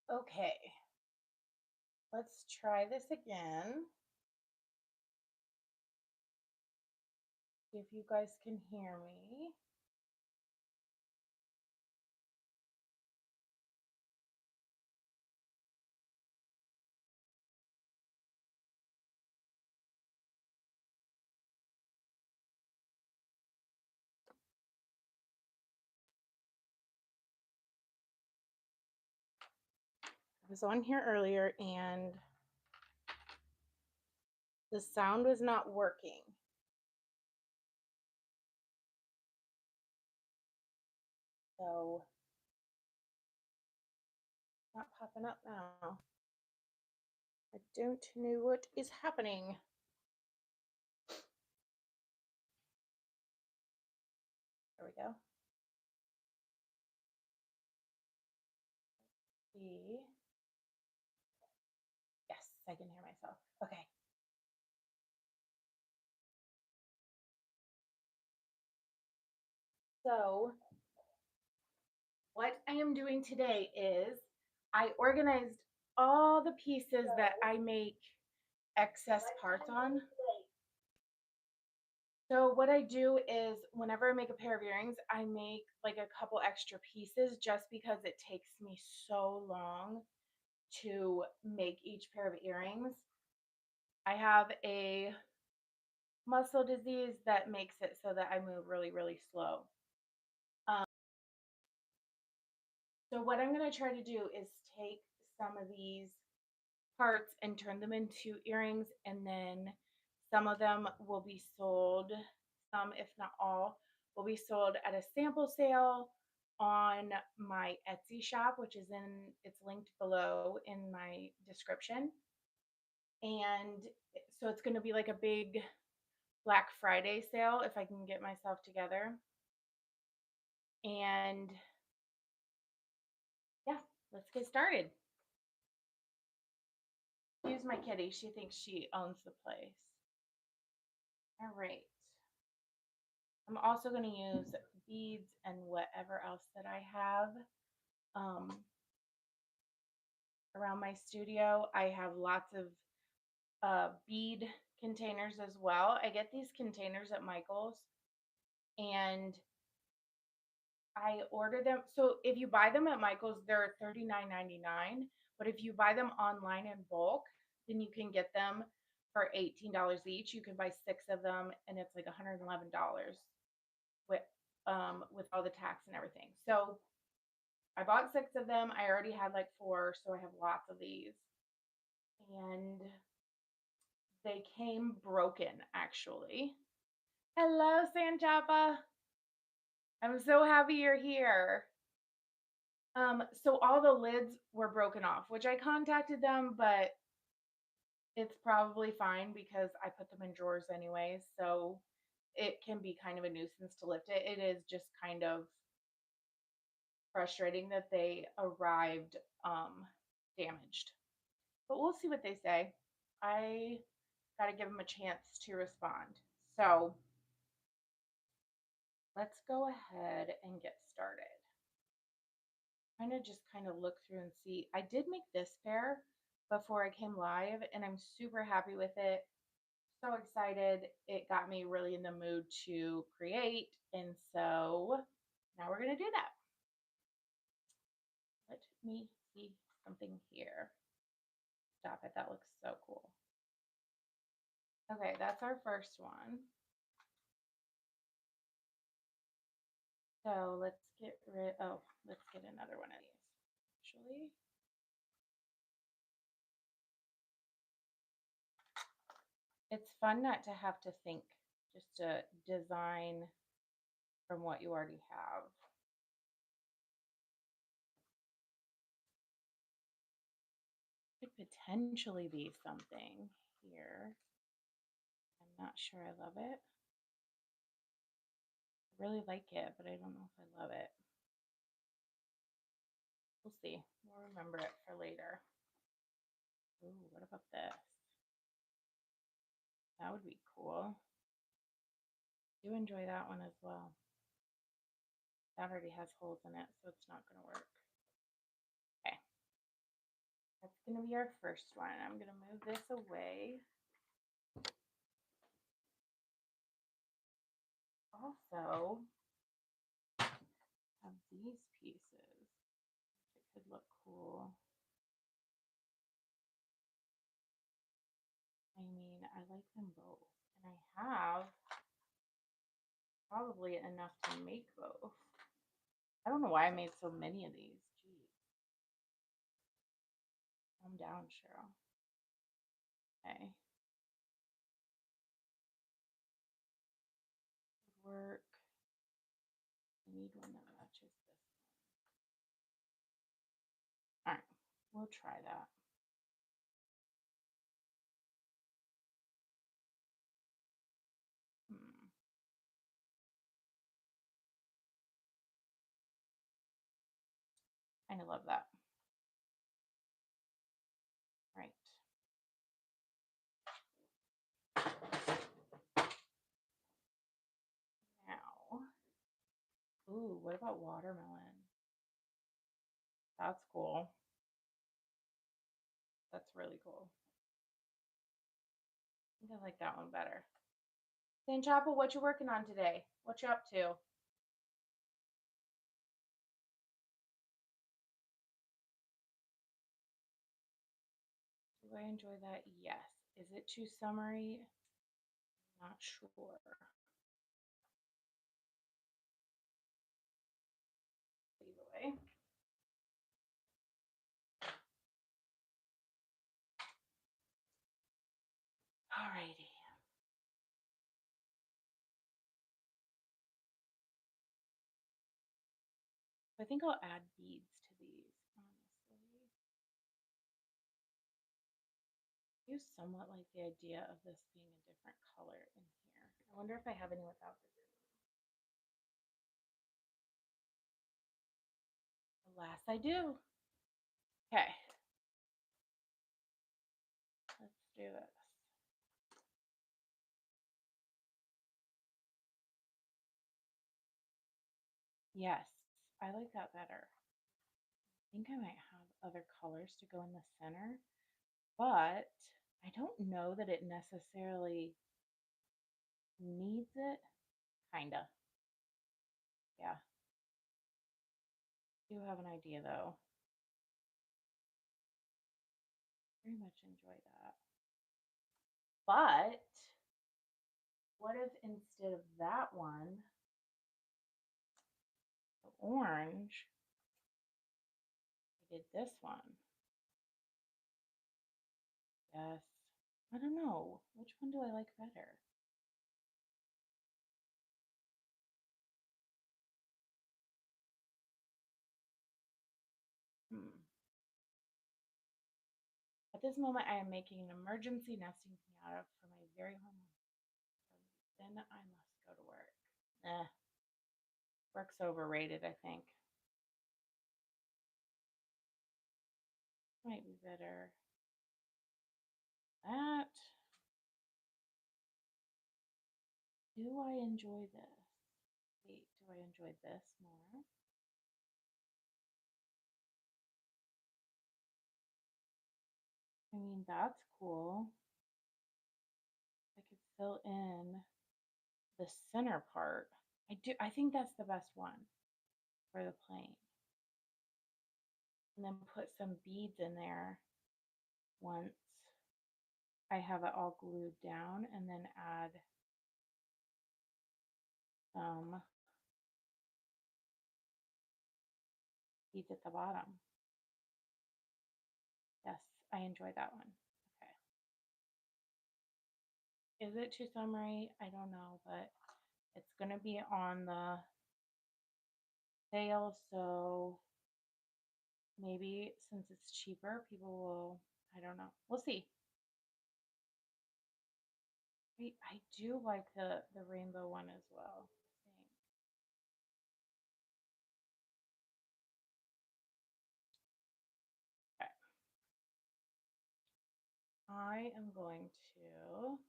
Okay, let's try this again. See if you guys can hear me. I was on here earlier and the sound was not working. So, not popping up now. I don't know what is happening. There we go. See. Yes, I can hear myself. Okay. So, what I am doing today is I organized all the pieces that I make excess parts on. So what I do is whenever I make a pair of earrings, I make like a couple extra pieces just because it takes me so long to make each pair of earrings. I have a muscle disease that makes it so that I move really, really slow. Um, so what I'm going to try to do is take some of these parts and turn them into earrings, and then some of them will be sold, some if not all will be sold at a sample sale on my Etsy shop, which is in, it's linked below in my description. And so it's going to be like a big Black Friday sale if I can get myself together. And yeah, let's get started. Excuse my kitty, she thinks she owns the place. All right. I'm also going to use beads and whatever else that I have around my studio. I have lots of bead containers as well. I get these containers at Michael's and I order them. So if you buy them at Michael's, they're $39.99. But if you buy them online in bulk, then you can get them for $18 each. You can buy 6 of them and it's like $111 with all the tax and everything. So I bought 6 of them. I already had like 4, so I have lots of these. And they came broken actually. Hello, Sanjapa. I'm so happy you're here. So all the lids were broken off, which I contacted them, but it's probably fine because I put them in drawers anyways. So it can be kind of a nuisance to lift it. It is just kind of frustrating that they arrived damaged. But we'll see what they say. I got to give them a chance to respond. So let's go ahead and get started. I'm going to just kind of look through and see. I did make this pair before I came live, and I'm super happy with it. So excited. It got me really in the mood to create. And so now we're going to do that. Let me see something here. Stop it. That looks so cool. Okay, that's our first one. So let's get let's get another one of these. Actually, it's fun not to have to think, just to design from what you already have. Could potentially be something here. I'm not sure I love it. I really like it, but I don't know if I love it. We'll see. We'll remember it for later. Ooh, what about this? That would be cool. I do enjoy that one as well. That already has holes in it, so it's not going to work. Okay. going to be our first one. I'm going to move this away. Also, have these pieces. It could look cool. I mean, I like them both. And I have probably enough to make both. I don't know why I made so many of these. Geez. Calm down, Cheryl. Okay. Work. I need one that matches this one. All right, we'll try that. Kind of love that. Right. Now, ooh, what about watermelon? That's cool. That's really cool. I think I like that one better. St. Chapel, what you working on today? What you up to? Do I enjoy that? Yes. Is it too summery? Not sure. Either way. Alrighty. I think I'll add beads to these, honestly. I do somewhat like the idea of this being a different color in here. I wonder if I have any without the green. Alas, I do. Okay. Let's do this. Yes, I like that better. I think I might have other colors to go in the center, but I don't know that it necessarily needs it. Kinda. Yeah. I do have an idea though. Very much enjoy that. But what if instead of that one, the orange, I did this one? Yes. I don't know. Which one do I like better? At this moment, I am making an emergency nesting pinata for my very home. Then I must go to work. Work's overrated, I think. Might be better. That. Do I enjoy this? Wait, do I enjoy this more? I mean, that's cool. I could fill in the center part. I think that's the best one for the plane. And then put some beads in there once I have it all glued down, and then add some beads at the bottom. Yes, I enjoy that one. Okay. Is it too summery? I don't know, but it's going to be on the sale, so maybe since it's cheaper, people will, I don't know. We'll see. I do like the rainbow one as well. Okay. I am going to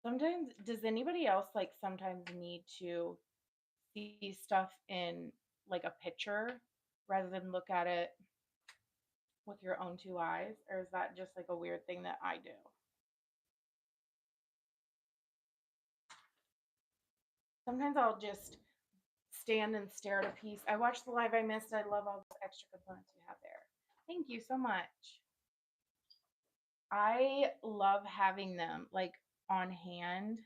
sometimes does anybody else like sometimes need to see stuff in like a picture rather than look at it with your own two eyes? Or is that just like a weird thing that I do? Sometimes I'll just stand and stare at a piece. I watched the live I missed. I love all those extra components you have there. Thank you so much. I love having them like on hand,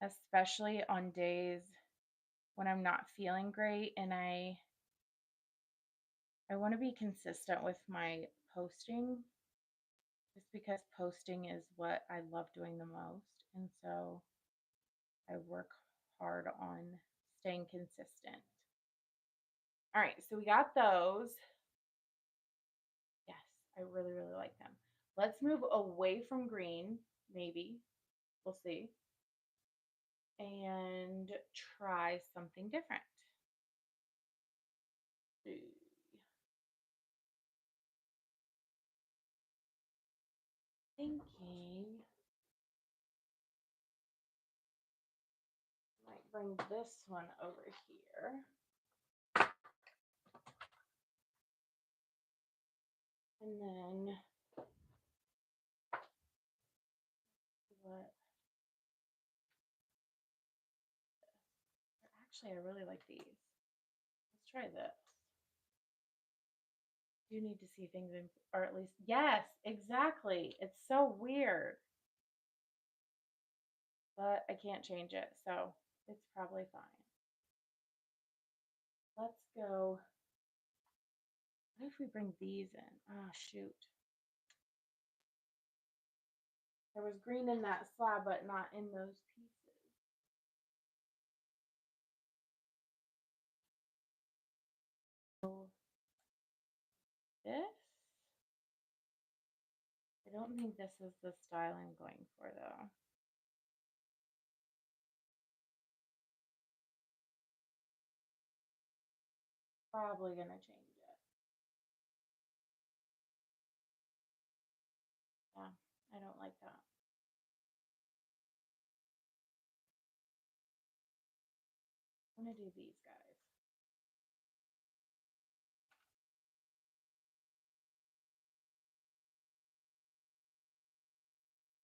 especially on days when I'm not feeling great and I want to be consistent with my posting just because posting is what I love doing the most. And so I work hard on staying consistent. All right, so we got those. Yes, I really, really like them. Let's move away from green, maybe. We'll see. And try something different. Thinking might bring this one over here. And then what? Actually, I really like these. Let's try this. You need to see things in, or at least, yes, exactly. It's so weird, but I can't change it, so it's probably fine. Let's go. What if we bring these in? Ah, shoot. There was green in that slab, but not in those pieces. So this, I don't think this is the style I'm going for though. Probably gonna change it. Yeah, I don't like that. I'm gonna do these guys.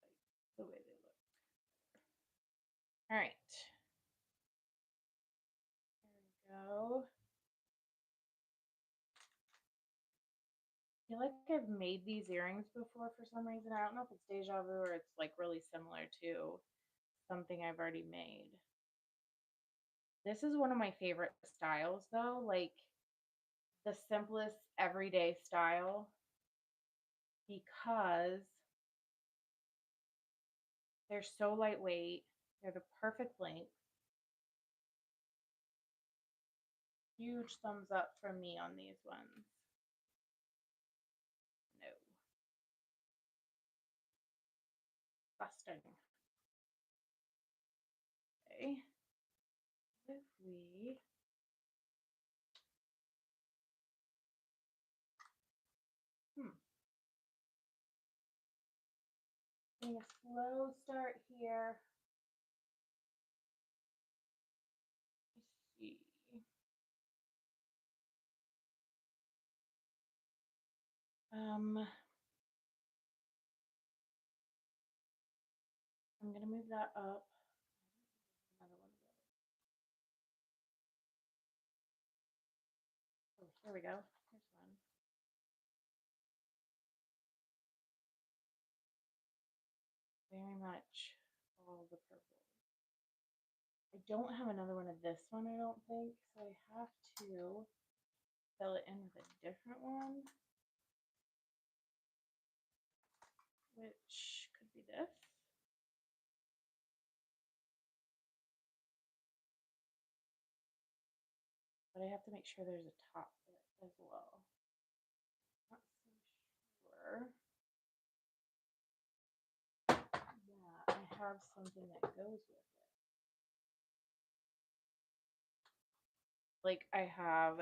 Like the way they look. All right. There we go. I feel like I've made these earrings before for some reason. I don't know if it's deja vu or it's like really similar to something I've already made. This is one of my favorite styles though, like the simplest everyday style because they're so lightweight. They're the perfect length. Huge thumbs up from me on these ones. No. Busting. Okay. If we getting a slow start here. Let's see. I'm gonna move that up. Another one of those. Oh, here we go. Here's one. Very much all the purple. I don't have another one of this one, I don't think, so I have to fill it in with a different one, which could be this. But I have to make sure there's a top as well. Not so sure. Yeah, I have something that goes with it. Like I have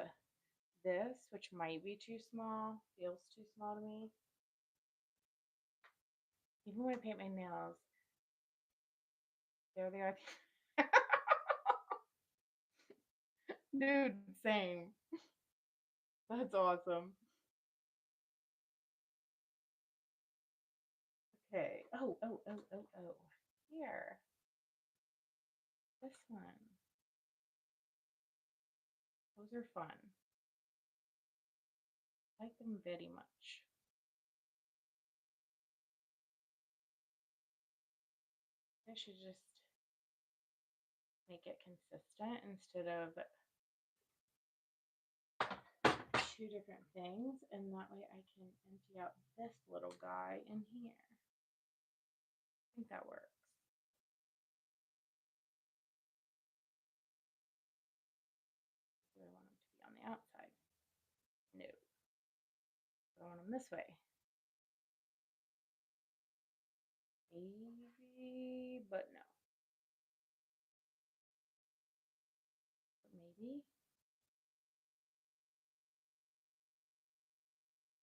this, which might be too small, feels too small to me. Even when I paint my nails, there they are. Dude, same. That's awesome. Okay. Oh. Here. This one. Those are fun. I like them very much. I should just make it consistent instead of two different things, and that way I can empty out this little guy in here. I think that works. Do I want them to be on the outside? No. Do I want them this way? Maybe, but no. But maybe.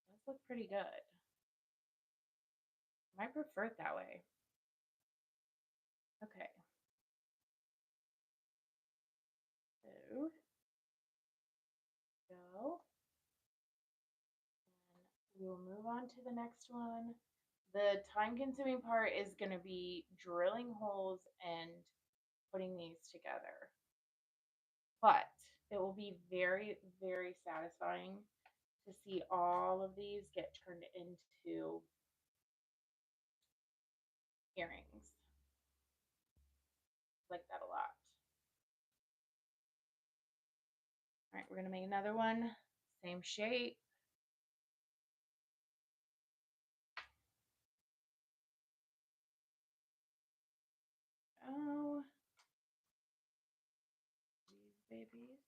Those look pretty good. I might prefer it that way. Okay. So, go. And we will move on to the next one. The time consuming part is going to be drilling holes and putting these together. But it will be very, very satisfying to see all of these get turned into earrings. I like that a lot. All right, we're going to make another one. Same shape. Oh, these babies.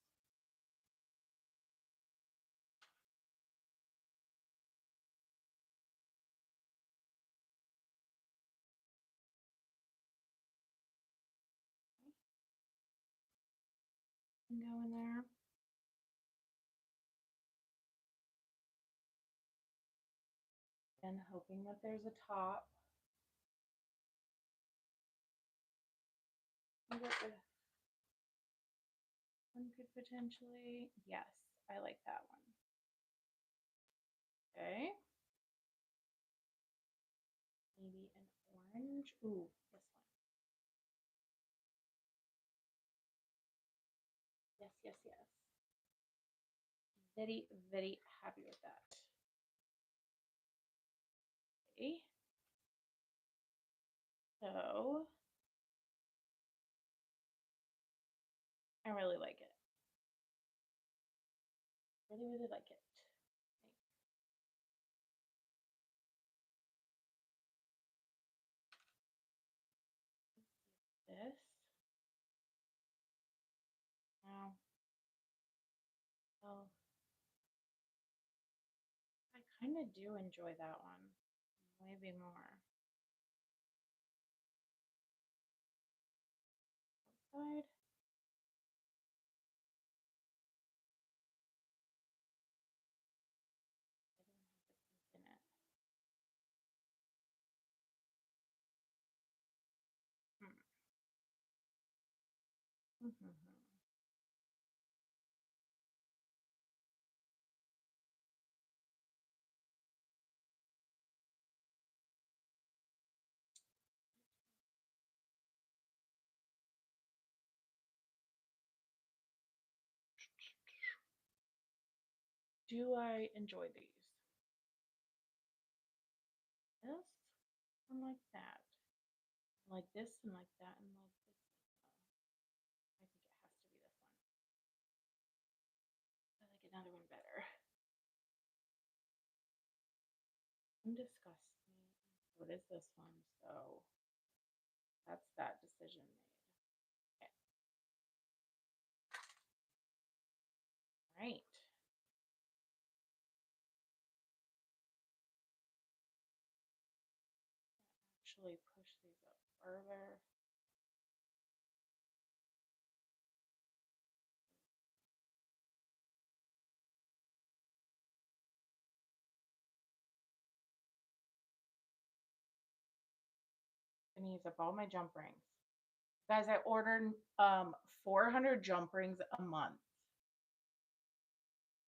Can go in there. And hoping that there's a top. One could potentially, yes, I like that one. Okay. Maybe an orange. Ooh, this one. Yes. Very, very happy with that. Okay. So I really like it. Really, really like it. This. Now, well, I kind of do enjoy that one. Maybe more. Outside. I don't have the pink in it. Do I enjoy these? This and like that. Like this and like that and like this. I think it has to be this one. I like another one better. Disgust me. What is this one? So that's that decision made. Okay. All right. Actually push these up further. And use up all my jump rings. Guys, I ordered 400 jump rings a month.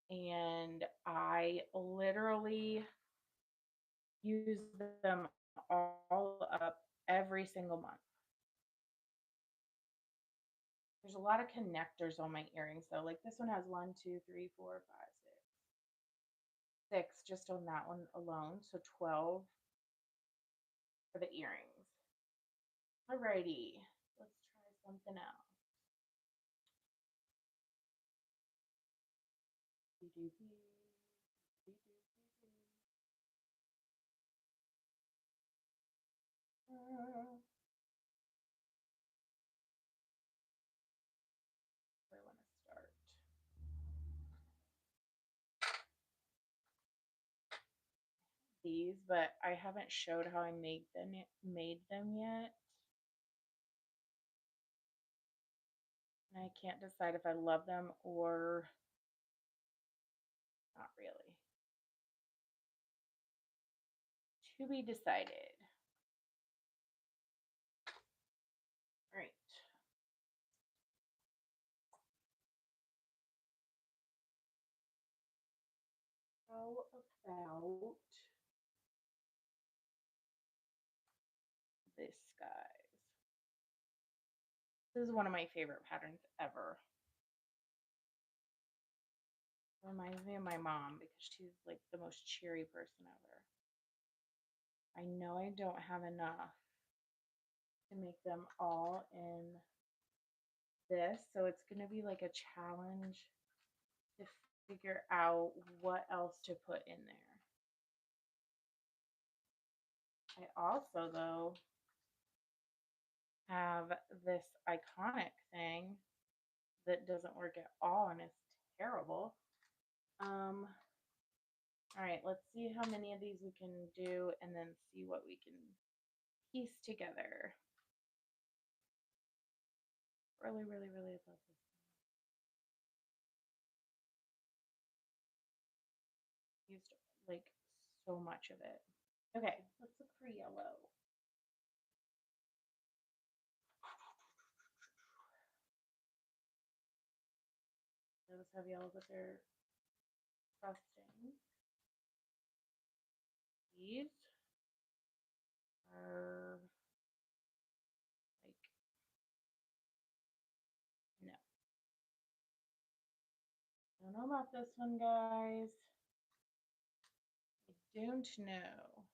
and I literally use them all up every single month. There's a lot of connectors on my earrings though. Like this one has one, two, three, four, five, six just on that one alone. So 12 for the earrings. Alrighty, let's try something else. Where I want to start. These, but I haven't showed how I made them yet. And I can't decide if I love them or not really. To be decided. All right. How about this, guys? This is one of my favorite patterns ever. Reminds me of my mom because she's like the most cheery person ever. I know I don't have enough to make them all in this, so it's going to be like a challenge to figure out what else to put in there. I also, though, have this iconic thing that doesn't work at all and it's terrible. All right, let's see how many of these we can do and then see what we can piece together. Really, really, really love this. Used like so much of it. Okay, let's look for yellow. Those have yellow, but they're disgusting. These are like, no. I don't know about this one, guys. I don't know.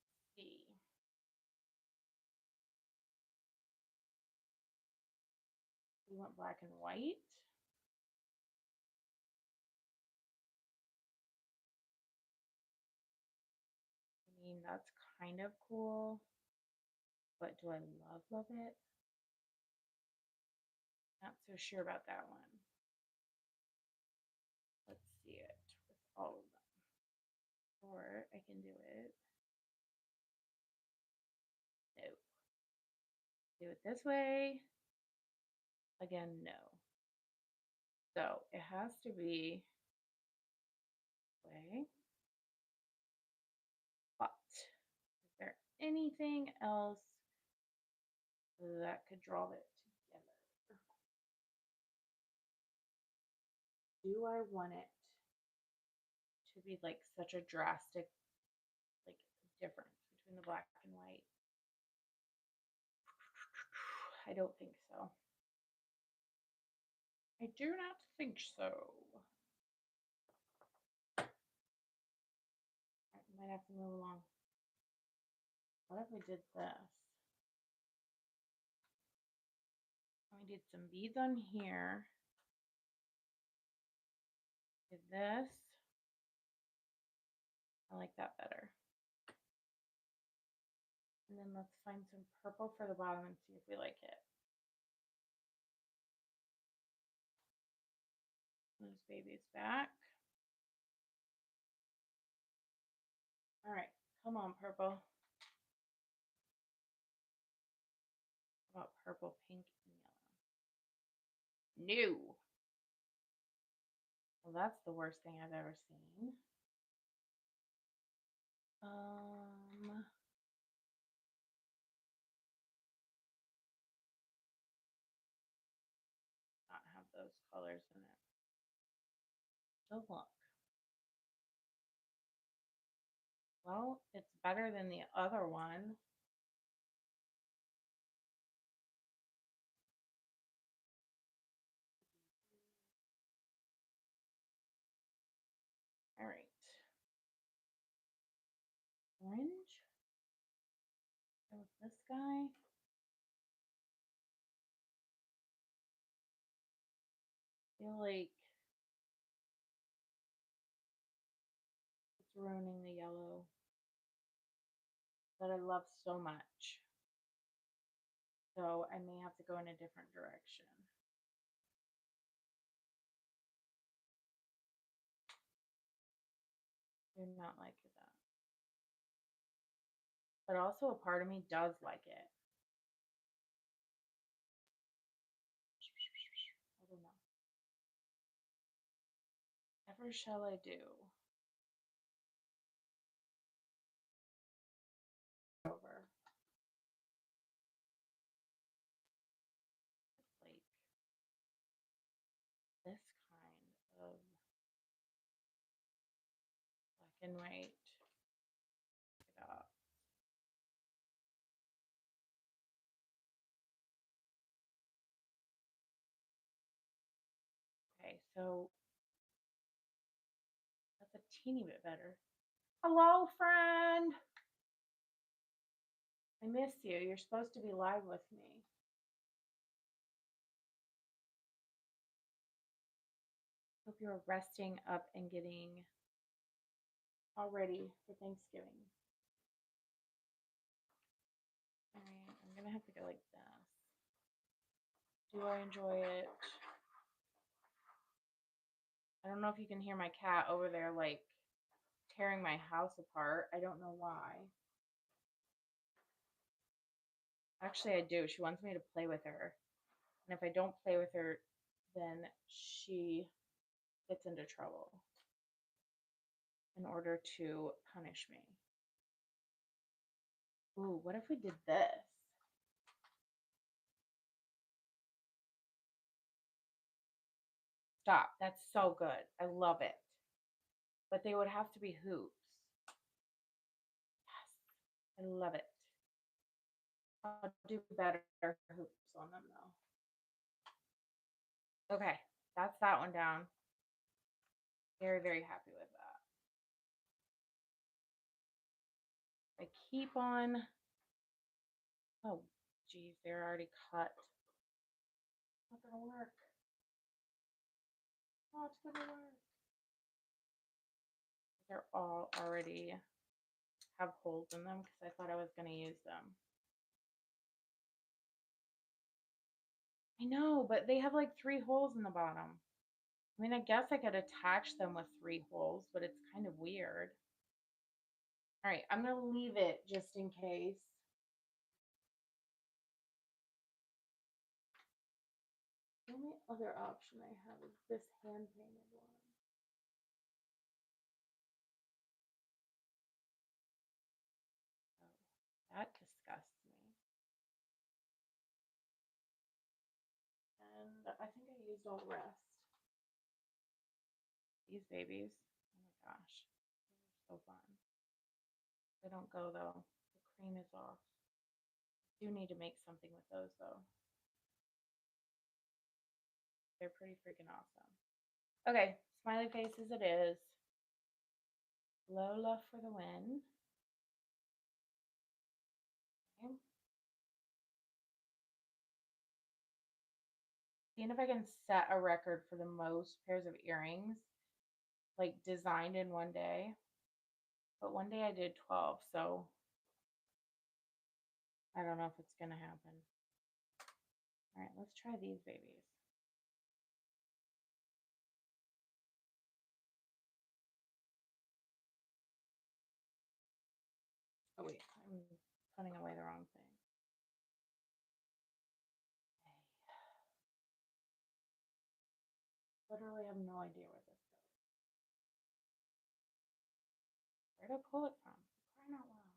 Let's see. We want black and white. I mean, that's kind of cool, but do I love it? Not so sure about that one. Let's see it with all of them. Or I can do it. No. Do it this way. Again, no. So it has to be way. But is there anything else that could draw it together? Do I want it to be like such a drastic like difference between the black and white? I don't think so. I do not think so. I might have to move along. What if we did this? We did some beads on here. Did this. I like that better. And then let's find some purple for the bottom and see if we like it. Those babies back. All right, come on, purple. How about purple, pink, and yellow? No. Well, that's the worst thing I've ever seen. those colors in it. So look. Well, it's better than the other one. All right. Orange. Go with this guy. I feel like it's ruining the yellow that I love so much. So I may have to go in a different direction. Do not like that. But also a part of me does like it. I don't know. Ever shall I do? Over. Like this kind of black and white. Pick it up. Okay, so that's a teeny bit better. Hello, friend. I miss you. You're supposed to be live with me. Hope you're resting up and getting all ready for Thanksgiving. All right, I'm gonna have to go like this. Do I enjoy it? I don't know if you can hear my cat over there like tearing my house apart. I don't know why. Actually, I do. She wants me to play with her. And if I don't play with her, then she gets into trouble in order to punish me. Ooh, what if we did this? Stop. That's so good. I love it. But they would have to be hoops. Yes. I love it. I'll do better hoops on them though. Okay. That's that one down. Very, very happy with that. I keep on. Oh, geez, they're already cut. Not gonna work. Not gonna work. They're all already have holes in them because I thought I was gonna use them. I know, but they have like 3 holes in the bottom. I mean, I guess I could attach them with 3 holes, but it's kind of weird. All right, I'm gonna leave it just in case. The only other option I have is this hand painted one. Oh, that disgusts me. And I think I used all the rest. These babies. Oh my gosh. They're so fun. They don't go though. The cream is off. Do need to make something with those though. They're pretty freaking awesome. Okay, smiley faces it is. Lola for the win. Okay. Seeing if I can set a record for the most pairs of earrings like designed in one day. But one day I did 12, so I don't know if it's gonna happen. All right, let's try these babies. Oh wait, I'm putting away the wrong thing. Literally have no idea where this goes. Where did I pull it from? Crying out loud.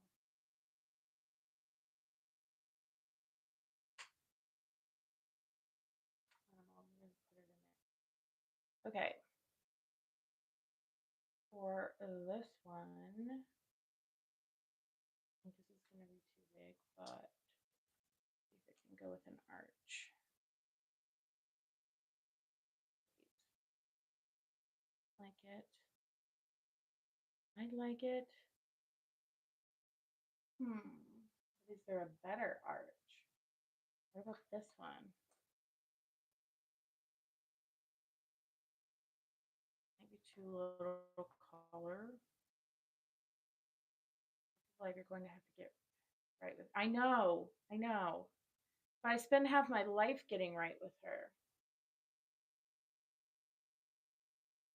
I don't know, I'm gonna put it in there. Okay. For this one, I think this is going to be too big, but see if it can go with an arch. Like it. I like it. Is there a better arch? What about this one? Maybe too little color. Like you're going to have to get right with. I know. But I spend half my life getting right with her.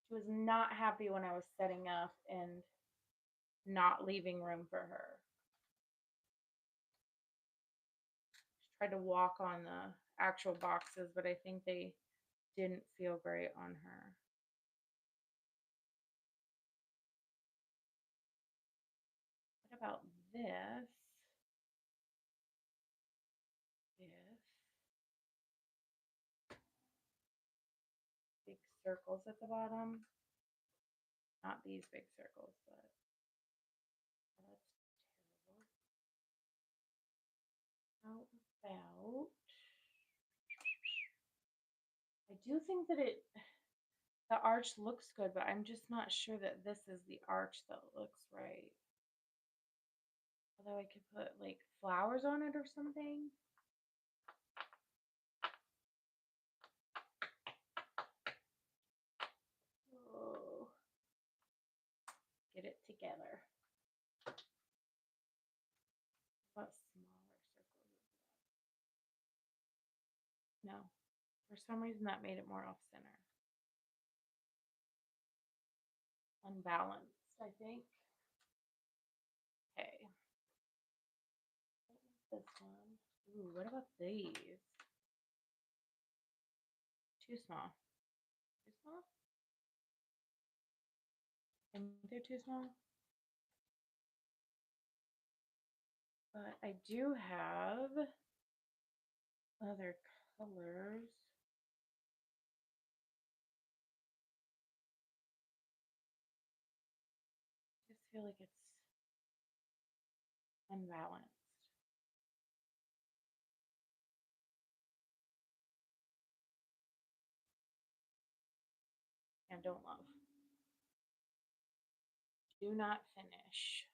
She was not happy when I was setting up and not leaving room for her. She tried to walk on the actual boxes, but I think they didn't feel great on her. What about this? Big circles at the bottom. Not these big circles, but that's terrible. How about, I do think that the arch looks good, but I'm just not sure that this is the arch that looks right. Although I could put like flowers on it or something. Oh, get it together. What smaller circles is that? No, for some reason that made it more off center. Unbalanced, I think. Okay. This one. Ooh, what about these? Too small. Too small? I think they're too small. But I do have other colors. I just feel like it's unbalanced. And don't love. Do not finish.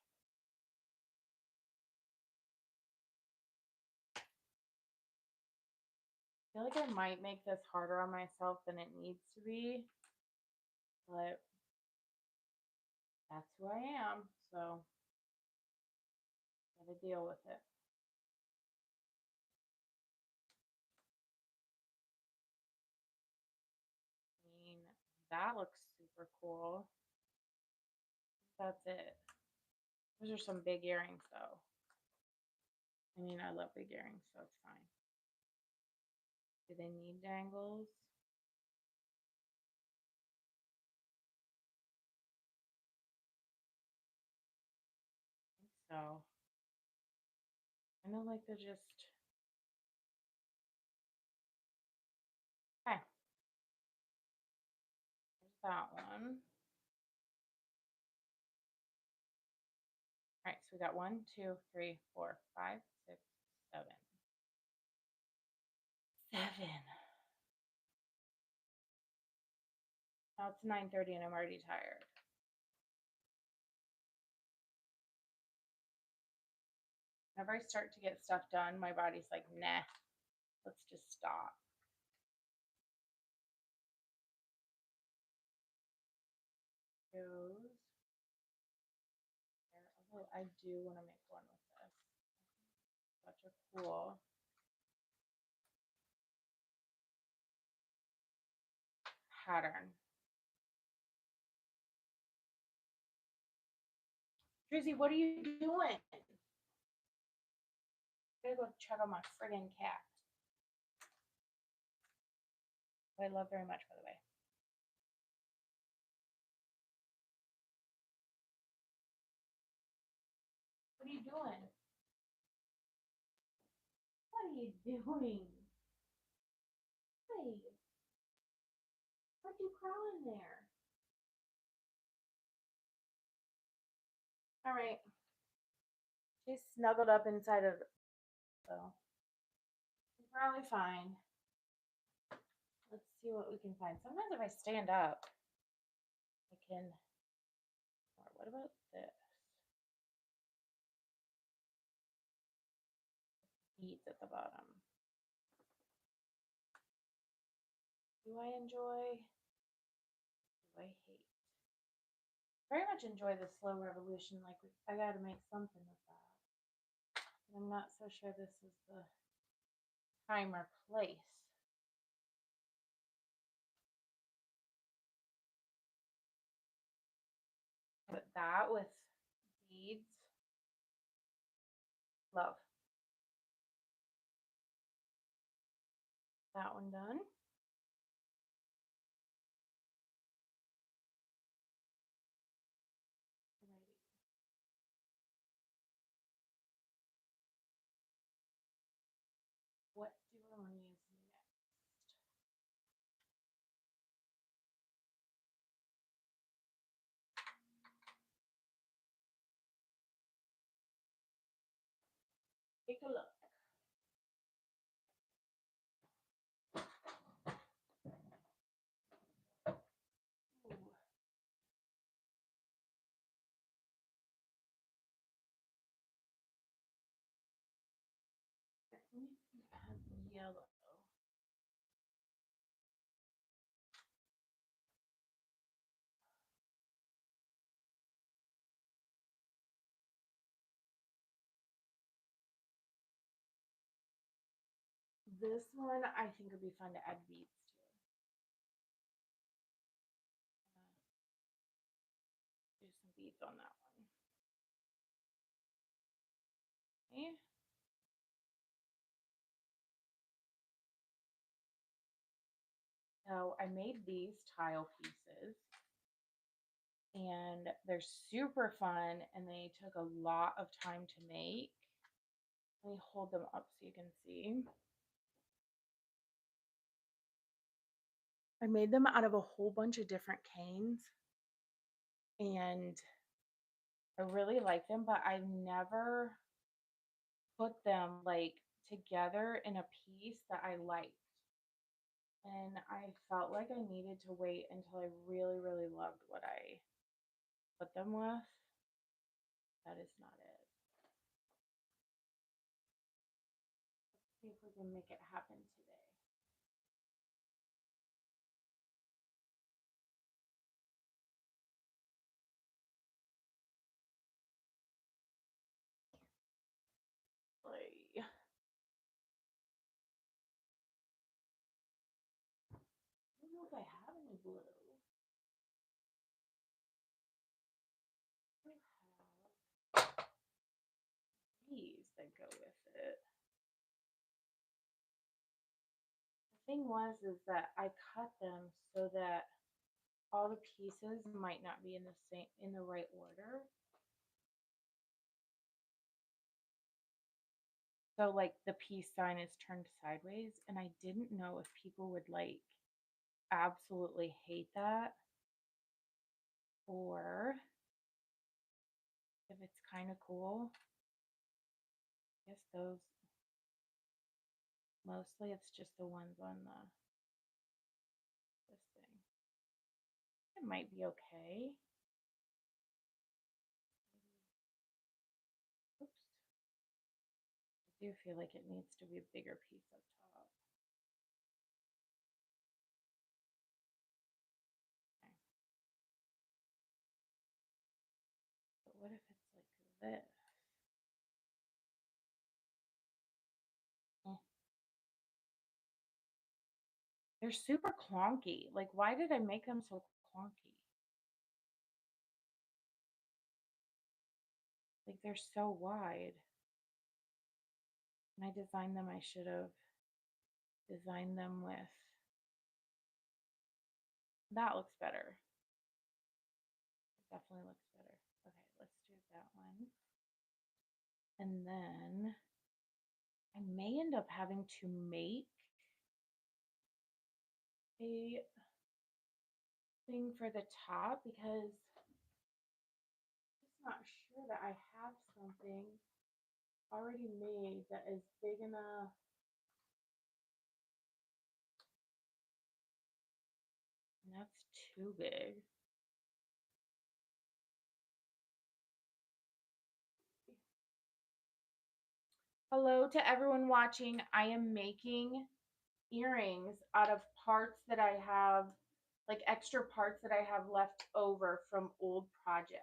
I feel like I might make this harder on myself than it needs to be, but that's who I am, so gotta deal with it. I mean, that looks super cool. That's it. Those are some big earrings, though. I mean, I love big earrings, so it's fine. Do they need dangles? I think so. I know, like, they're just. Okay. There's that one. All right, so we got 1, 2, 3, 4, 5, 6, 7. 7. Now it's 9:30 and I'm already tired. Whenever I start to get stuff done, my body's like, nah, let's just stop. Those. Although I do want to make one with this. Such a cool pattern. Drizzy, what are you doing? I gotta go check on my friggin' cat. Who I love very much, by the way. What are you doing? What are you doing? Hey, what you crawl in there? All right. She's snuggled up inside of, so she's probably fine. Let's see what we can find. Sometimes if I stand up, I can. Or what about this? Beads at the bottom. Do I enjoy? Do I hate? Very much enjoy the slow revolution. Like I got to make something with that. But I'm not so sure this is the time or place. But that with beads, love. That one done. What do I want to use next? Take a look. Ooh. Let me see if it has yellow. This one I think would be fun to add beads to. Do some beads on that one. Okay. So I made these tile pieces and they're super fun and they took a lot of time to make. Let me hold them up so you can see. I made them out of a whole bunch of different canes and I really like them, but I've never put them like together in a piece that I liked. And I felt like I needed to wait until I really, really loved what I put them with. That is not it. Let's see if we can make it happen today. Play. I don't know if I have any blue. I have these that go with it. The thing was is that I cut them so that all the pieces might not be in the right order. So like the peace sign is turned sideways and I didn't know if people would like absolutely hate that or if it's kind of cool. I guess those mostly it's just the ones on this thing. It might be okay. Oops. I do feel like it needs to be a bigger piece up top. Okay. But what if it's like this? Eh. They're super clunky. Like, why did I make them so clunky? Like, they're so wide. When I designed them, I should have designed them with. That looks better. It definitely looks better. Okay, let's do that one. And then I may end up having to make a thing for the top because I'm just not sure that I have something already made that is big enough. And that's too big. Hello to everyone watching. I am making earrings out of parts that I have, like extra parts that I have left over from old projects.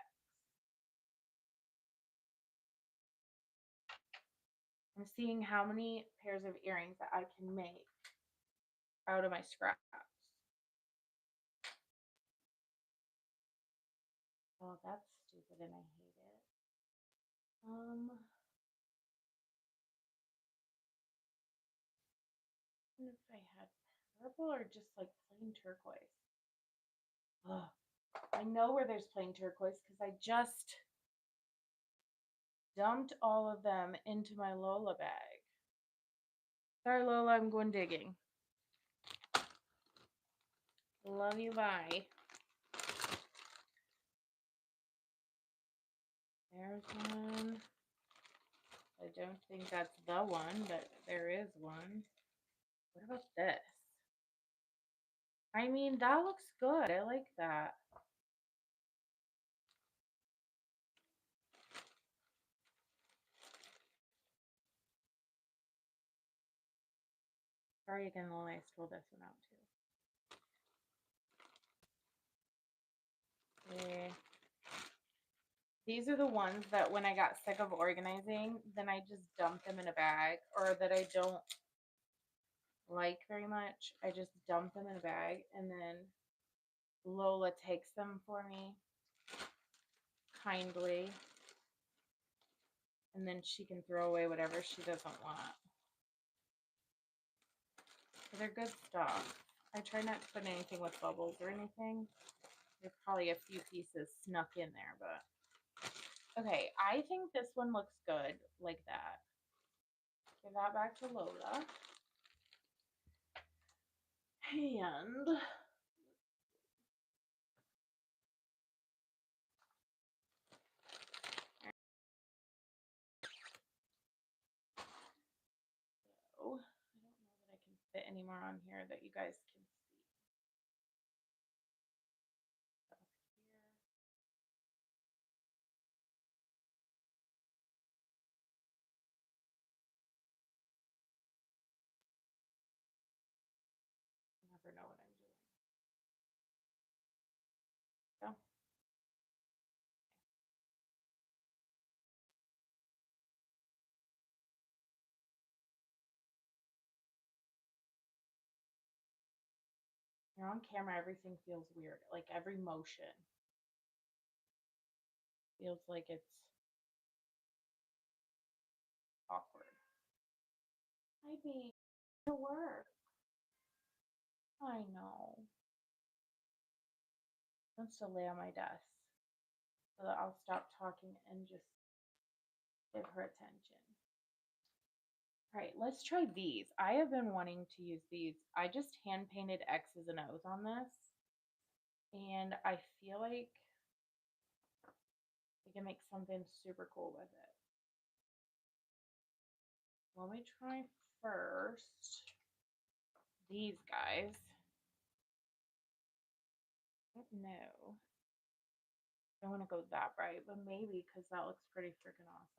I'm seeing how many pairs of earrings that I can make out of my scraps. Oh, that's stupid and I hate it. I wonder if I had purple or just like plain turquoise. Ugh. I know where there's plain turquoise because I just dumped all of them into my Lola bag. Sorry, Lola, I'm going digging. Love you, bye. There's one. I don't think that's the one, but there is one. What about this? I mean, that looks good. I like that. Sorry again, Lola, I stole this one out too. Okay. These are the ones that when I got sick of organizing, then I just dump them in a bag, or that I don't like very much. I just dump them in a bag and then Lola takes them for me kindly. And then she can throw away whatever she doesn't want. So they're good stuff. I try not to put anything with bubbles or anything. There's probably a few pieces snuck in there, but okay, I think this one looks good like that. Give that back to Lola. And so I don't know that I can fit any more on here that you guys can see. Up here. I never know what I'm doing. So you're on camera, everything feels weird. Like every motion feels like it's awkward. I mean, to work. I know. Wants to lay on my desk so that I'll stop talking and just give her attention. All right, let's try these. I have been wanting to use these. I just hand painted X's and O's on this, and I feel like we can make something super cool with it. Let me try first these guys. I don't know. I don't want to go that bright, but maybe because that looks pretty freaking awesome.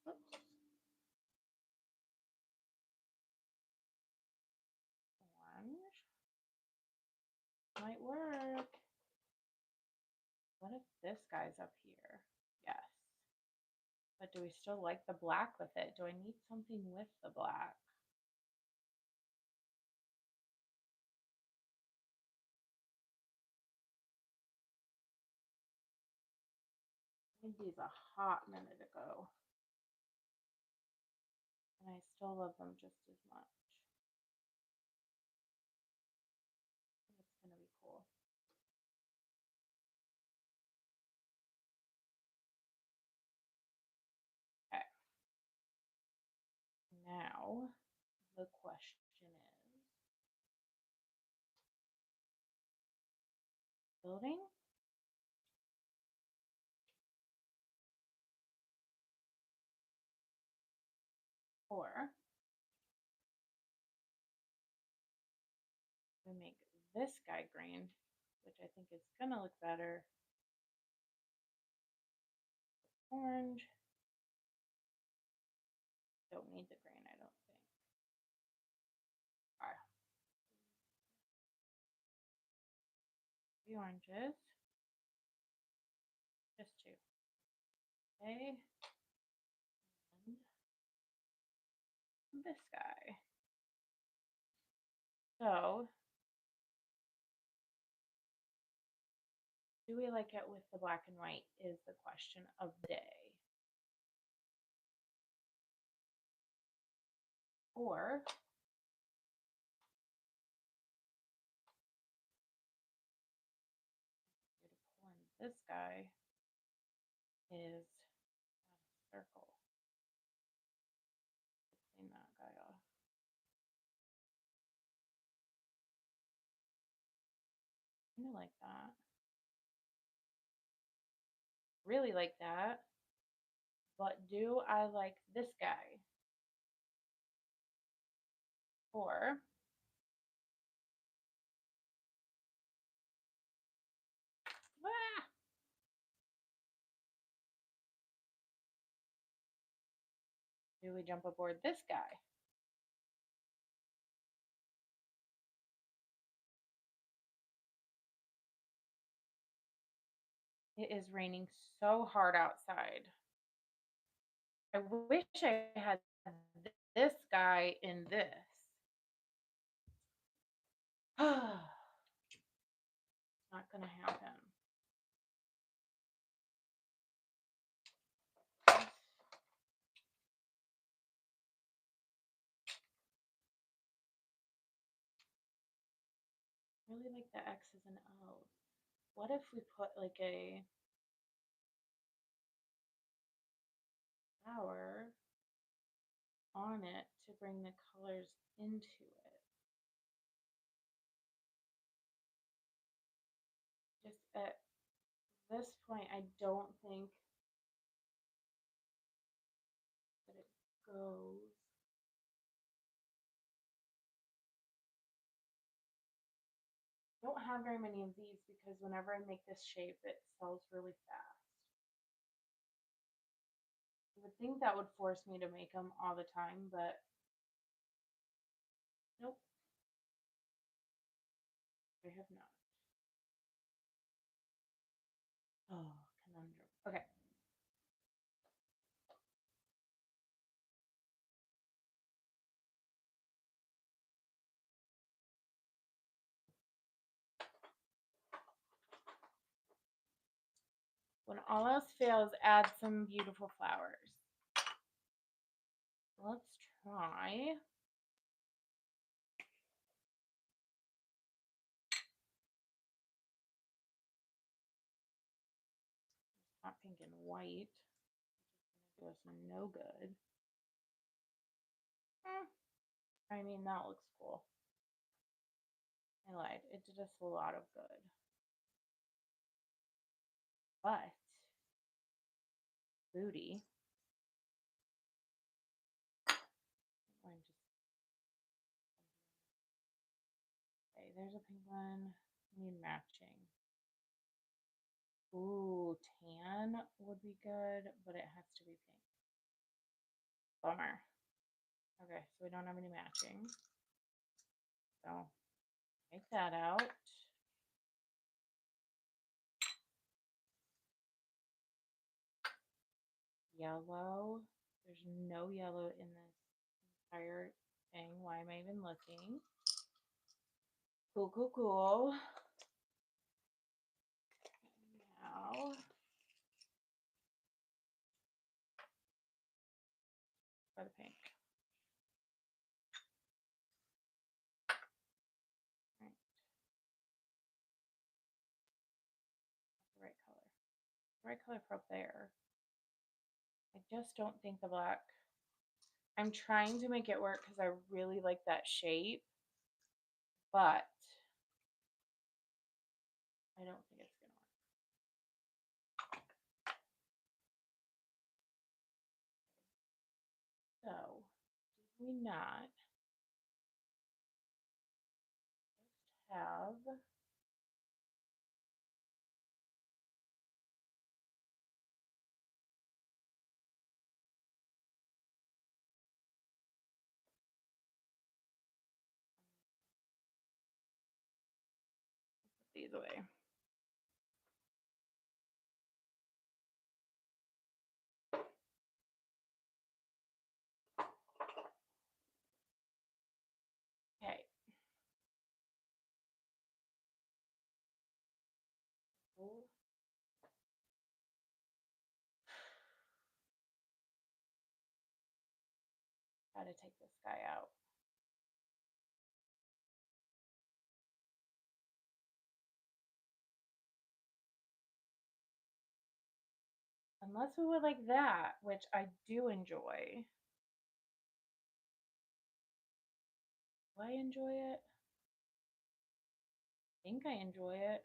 Oops. Orange might work. What if this guy's up here? Yes. But do we still like the black with it? Do I need something with the black? I made these a hot minute ago. And I still love them just as much. It's going to be cool. Okay. Now, the question is building or we make this guy green, which I think is going to look better. Orange. Don't need the green, I don't think. All right. 3 oranges. Just 2. Okay. And this guy. So, do we like it with the black and white is the question of the day. Or this guy is a circle. Clean that guy off. I like that. Really like that. But do I like this guy? Or do we jump aboard this guy? It is raining so hard outside. I wish I had this guy in this. Not going to happen. I really like the X's and O's. What if we put like a flower on it to bring the colors into it? Just at this point, I don't think that it goes. I don't have very many of these because whenever I make this shape, it sells really fast. I would think that would force me to make them all the time, but nope, I have not. Oh, conundrum. Okay. When all else fails, add some beautiful flowers. Let's try. Hot pink and white. Do us no good. I mean, that looks cool. I lied. It did us a lot of good. But, booty. Okay, there's a pink one. We need matching. Ooh, tan would be good, but it has to be pink. Bummer. Okay, so we don't have any matching. So, take that out. Yellow. There's no yellow in this entire thing. Why am I even looking? Cool, cool, cool. Now, for the pink. Right. The right color. The right color for up there. I just don't think the black. I'm trying to make it work because I really like that shape, but I don't think it's going to work. So, did we not just have these away? Okay. Oh, gotta take this guy out. Unless we would like that, which I do enjoy. Do I enjoy it? I think I enjoy it.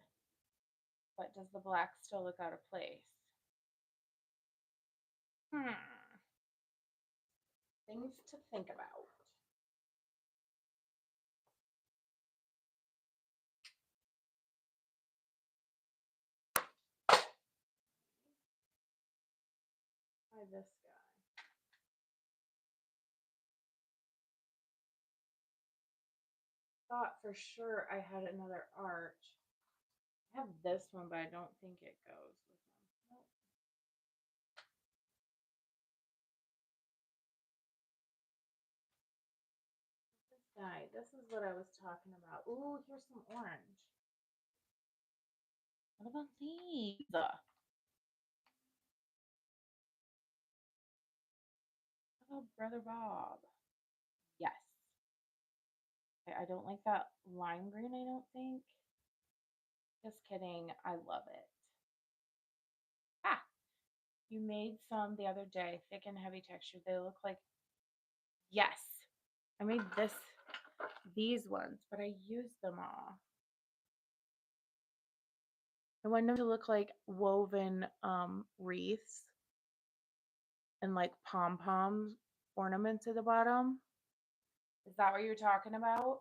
But does the black still look out of place? Things to think about. Try this guy. Thought for sure I had another arch. I have this one, but I don't think it goes with them. Nope. This guy. This is what I was talking about. Ooh, here's some orange. What about these? How about Brother Bob? Yes. Okay, I don't like that lime green, I don't think. Just kidding. I love it. Ah, you made some the other day, thick and heavy texture. They look like, yes. I made these ones, but I used them all. I want them to look like woven wreaths and like pom pom ornaments at the bottom. Is that what you're talking about?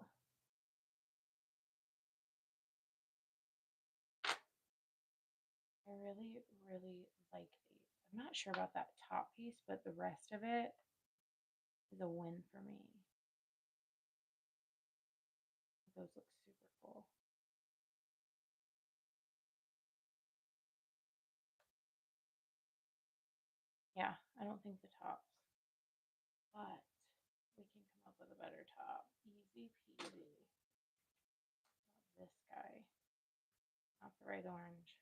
I really, really like these. I'm not sure about that top piece, but the rest of it is a win for me. Those look super cool. Yeah, I don't think the tops, but we can come up with a better top. Easy peasy. This guy, not the right orange.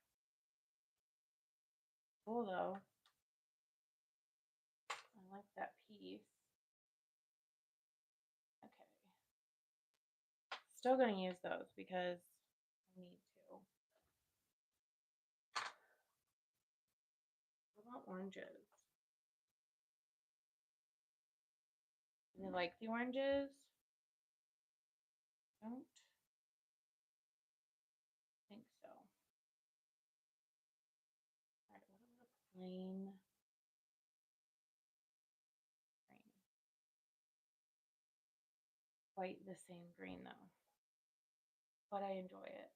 Cool though. I like that piece. Okay. Still going to use those because I need to. What about oranges? Do you like the oranges? Don't think so. All right, what about a plain green? Quite the same green though, but I enjoy it.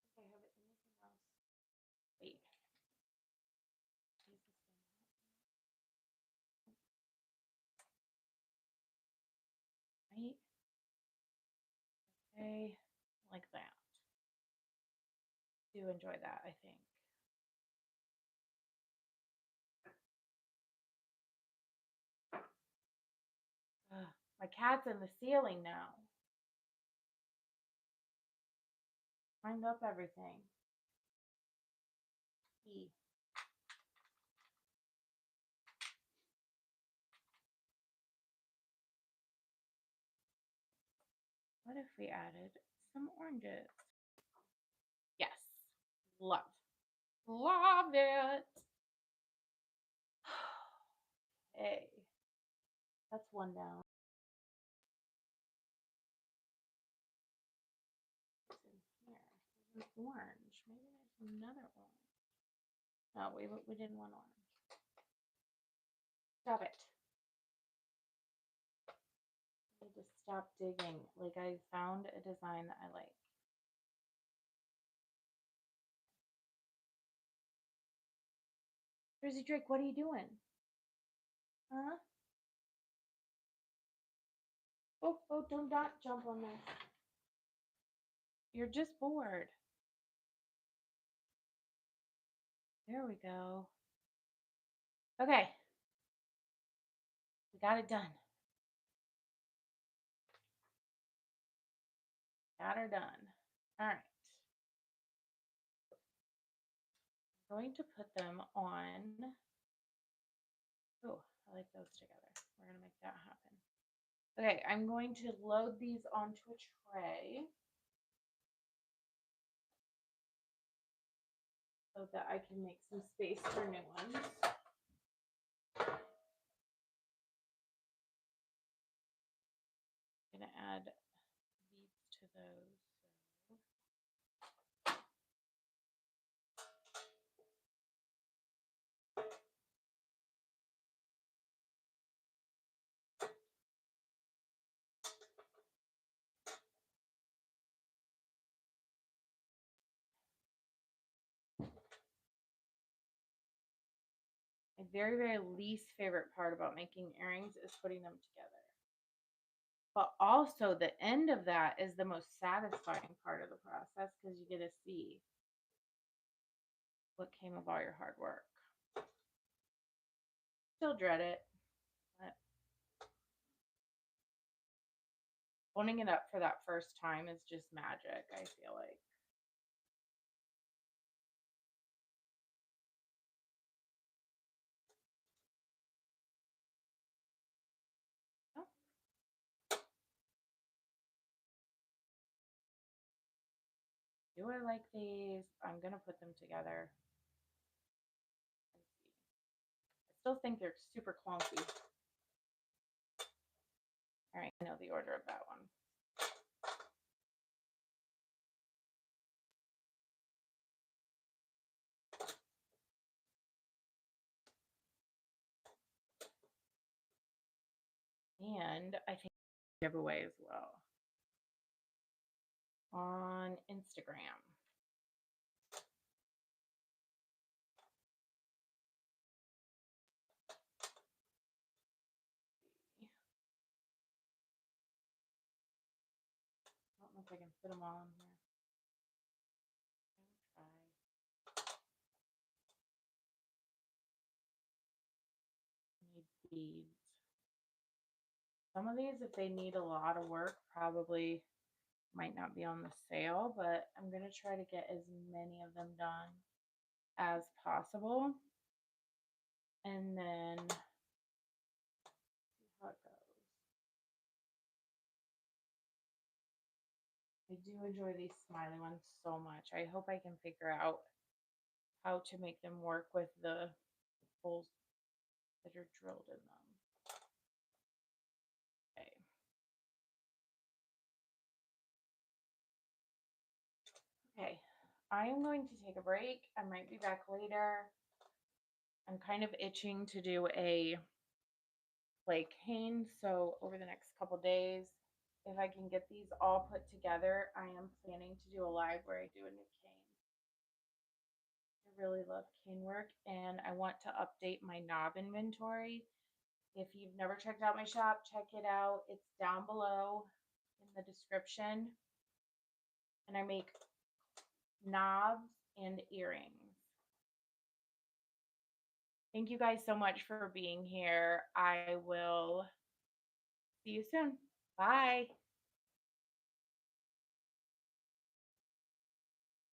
If I have anything else, wait. Right? Okay, like that. Do enjoy that, I think. Ugh, my cat's in the ceiling now. Climbed up everything. E. What if we added some oranges? Yes. Love. Love it. Hey, that's one down. What's in here? There's an orange. Maybe there's another orange. No, we didn't want orange. Stop it. I need to stop digging. Like I found a design that I like. Jersey Drake, what are you doing? Huh? Oh, don't not jump on this. You're just bored. There we go. Okay. We got it done. Got her done. All right. I'm going to put them on. Oh, I like those together. We're going to make that happen. Okay, I'm going to load these onto a tray so that I can make some space for new ones. I'm going to add beads to those. My very, very least favorite part about making earrings is putting them together. But also the end of that is the most satisfying part of the process because you get to see what came of all your hard work. Still dread it, but owning it up for that first time is just magic, I feel like. Oh. Do I like these? I'm going to put them together. I still think they're super clunky. All right, I know the order of that one. And I think giveaway as well on Instagram. I don't know if I can fit them all in here. Try. Need beads. Some of these, if they need a lot of work, probably might not be on the sale, but I'm going to try to get as many of them done as possible. And then see how it goes. I do enjoy these smiley ones so much. I hope I can figure out how to make them work with the holes that are drilled in them. Okay. Okay, I am going to take a break. I might be back later. I'm kind of itching to do a play cane, so over the next couple days, if I can get these all put together, I am planning to do a live where I do a new cane. I really love cane work, and I want to update my knob inventory. If you've never checked out my shop, check it out. It's down below in the description. And I make knobs and earrings. Thank you guys so much for being here. I will see you soon. Bye.